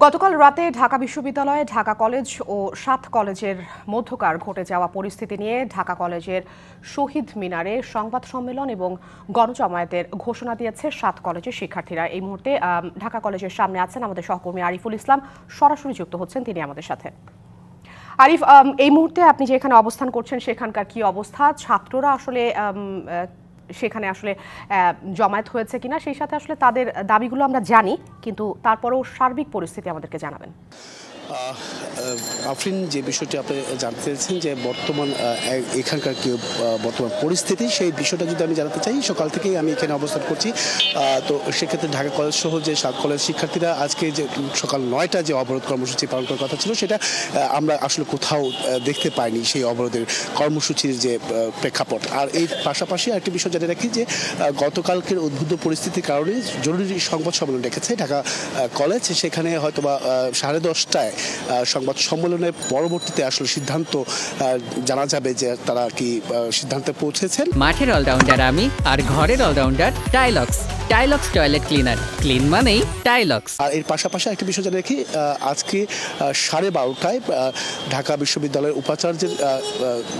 গতকাল রাতে ঢাকা বিশ্ববিদ্যালয়ে ঢাকা কলেজ ও ৭ কলেজের মধ্যকার ঘটে যাওয়া পরিস্থিতি নিয়ে ঢাকা কলেজের শহীদ মিনারে সংবাদ সম্মেলন এবং গণজমায়েতের ঘোষণা দিয়েছে ৭ কলেজের শিক্ষার্থীরা। এই মুহূর্তে ঢাকা কলেজের সামনে আছেন আমাদের সহকর্মী আরিফুল ইসলাম, সরাসরি যুক্ত হচ্ছেন তিনি আমাদের সাথে। আরিফ, এই মুহূর্তে আপনি যেখানে অবস্থান করছেন সেখানকার কি অবস্থা? ছাত্ররা আসলে সেখানে আসলে জমায়েত হয়েছে কিনা, সেই সাথে আসলে তাদের দাবিগুলো আমরা জানি, কিন্তু তারপরেও সার্বিক পরিস্থিতি আমাদেরকে জানাবেন। আফরিন, যে বিষয়টি আপনি জানতে চেয়েছেন যে বর্তমান এখানকার কি বর্তমান পরিস্থিতি, সেই বিষয়টা যদি আমি জানাতে চাই, সকাল থেকেই আমি এখানে অবস্থান করছি। তো সেক্ষেত্রে ঢাকা কলেজ সহ যে ৭ কলেজ শিক্ষার্থীরা আজকে যে সকাল ৯টা যে অবরোধ কর্মসূচি পালন করার কথা ছিল, সেটা আমরা আসলে কোথাও দেখতে পাইনি সেই অবরোধের কর্মসূচির যে প্রেক্ষাপট। আর এই পাশাপাশি আরেকটি বিষয় জানিয়ে রাখি যে গতকালকের উদ্বুদ্ধ পরিস্থিতির কারণে জরুরি সংবাদ সম্মেলন রেখেছে ঢাকা কলেজ। সেখানে হয়তোবা 10:30টায় সংবাদ সম্মেলনের পরবর্তীতে আসলে সিদ্ধান্ত জানা যাবে যে তারা কি সিদ্ধান্তে পৌঁছেছেন। মাঠের অলরাউন্ডার আমি, আর ঘরের allrounder Taylox. Taylox toilet cleaner, clean মানেই টাইলক্স। আর এর পাশাপাশি একটা বিষয় জানিয়ে রাখি, আজকে 12:30টায় ঢাকা বিশ্ববিদ্যালয়ের উপাচার্যের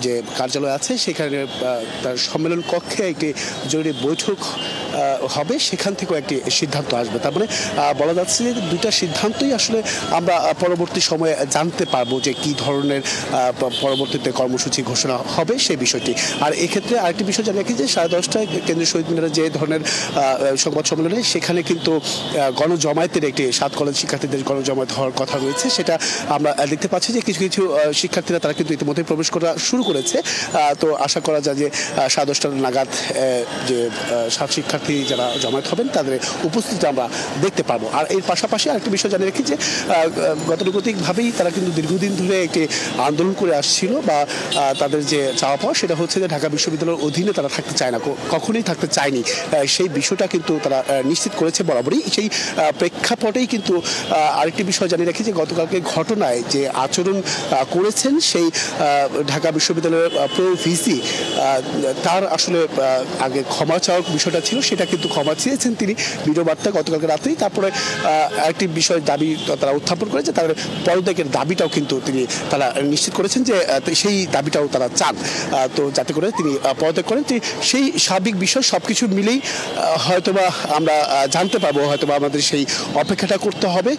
যে কার্যালয় আছে সেখানে তার সম্মেলন কক্ষে একটি জরুরি বৈঠক হবে, সেখান থেকেও একটি সিদ্ধান্ত আসবে। তার মানে বলা যাচ্ছে যে দুইটা সিদ্ধান্তই আসলে আমরা পরবর্তী সময়ে জানতে পারবো যে কি ধরনের পরবর্তীতে কর্মসূচি ঘোষণা হবে সেই বিষয়টি। আর এক্ষেত্রে আরেকটি বিষয় জানিয়ে রাখি যে 10:30টায় কেন্দ্রীয় শহীদ মিনারে যে ধরনের সংবাদ সম্মেলনে সেখানে কিন্তু গণজমায়েতের একটি ৭ কলেজ শিক্ষার্থীদের গণজমায়েত হওয়ার কথা রয়েছে। সেটা আমরা দেখতে পাচ্ছি যে কিছু কিছু শিক্ষার্থীরা তারা কিন্তু ইতিমধ্যে প্রবেশ করা শুরু করেছে। তো আশা করা যায় যে 10:30 নাগাদ যে ৭ শিক্ষার্থী যারা জমায়েত হবেন তাদের উপস্থিতি আমরা দেখতে পাবো। আর এর পাশাপাশি আরেকটি বিষয় জানিয়ে রাখি যে গতানুগতিকভাবেই তারা কিন্তু দীর্ঘদিন ধরে একটি আন্দোলন করে আসছিল, বা তাদের যে চাওয়া পাওয়া সেটা হচ্ছে যে ঢাকা বিশ্ববিদ্যালয়ের অধীনে তারা থাকতে চায় না, কখনোই থাকতে চায়নি। সেই বিষয়টা কিন্তু তারা নিশ্চিত করেছে বরাবরই। সেই প্রেক্ষাপটেই কিন্তু আরেকটি বিষয় জানিয়ে রাখি যে গতকালকে ঘটনায় যে আচরণ করেছেন সেই ঢাকা বিশ্ববিদ্যালয়ের প্রো ভিসি, তার আসলে আগে ক্ষমা চাওয়ার বিষয়টা ছিল, সেটা কিন্তু ক্ষমা চেয়েছেন তিনি ভিডিও বার্তা গতকালকে রাতেই। তারপরে আরেকটি বিষয় দাবি তারা উত্থাপন করে যে তার পদত্যাগের দাবিটাও কিন্তু তারা নিশ্চিত করেছেন যে সেই দাবিটাও তারা চান, তো যাতে করে তিনি পদত্যাগ করেন। সেই সার্বিক বিষয় সবকিছু মিলেই হয়তোবা আমরা জানতে পারবো, হয়তোবা আমাদের সেই অপেক্ষাটা করতে হবে।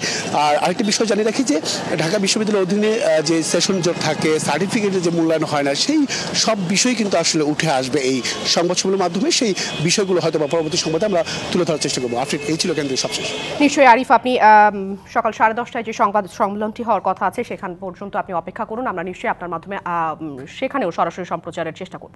আর আরেকটি বিষয় জানিয়ে রাখি যে ঢাকা বিশ্ববিদ্যালয়ের অধীনে যে সেশন জট থাকে, সার্টিফিকেটের যে মূল্যায়ন হয় না, সেই সব বিষয় কিন্তু আসলে উঠে আসবে এই সংবাদ সম্মেলনের মাধ্যমে। সেই বিষয়গুলো হয়তোবা পরবর্তী সময়ে আমরা তুলে ধরার চেষ্টা করবো। আফরিন, এই ছিল কেন্দ্রের সবশেষ। নিশ্চয়ই আরিফ, আপনি সকাল 10:30টায় যে সংবাদ সম্মেলনটি হওয়ার কথা আছে সেখান পর্যন্ত আপনি অপেক্ষা করুন। আমরা নিশ্চয়ই আপনার মাধ্যমে সেখানেও সরাসরি সম্প্রচারের চেষ্টা করব।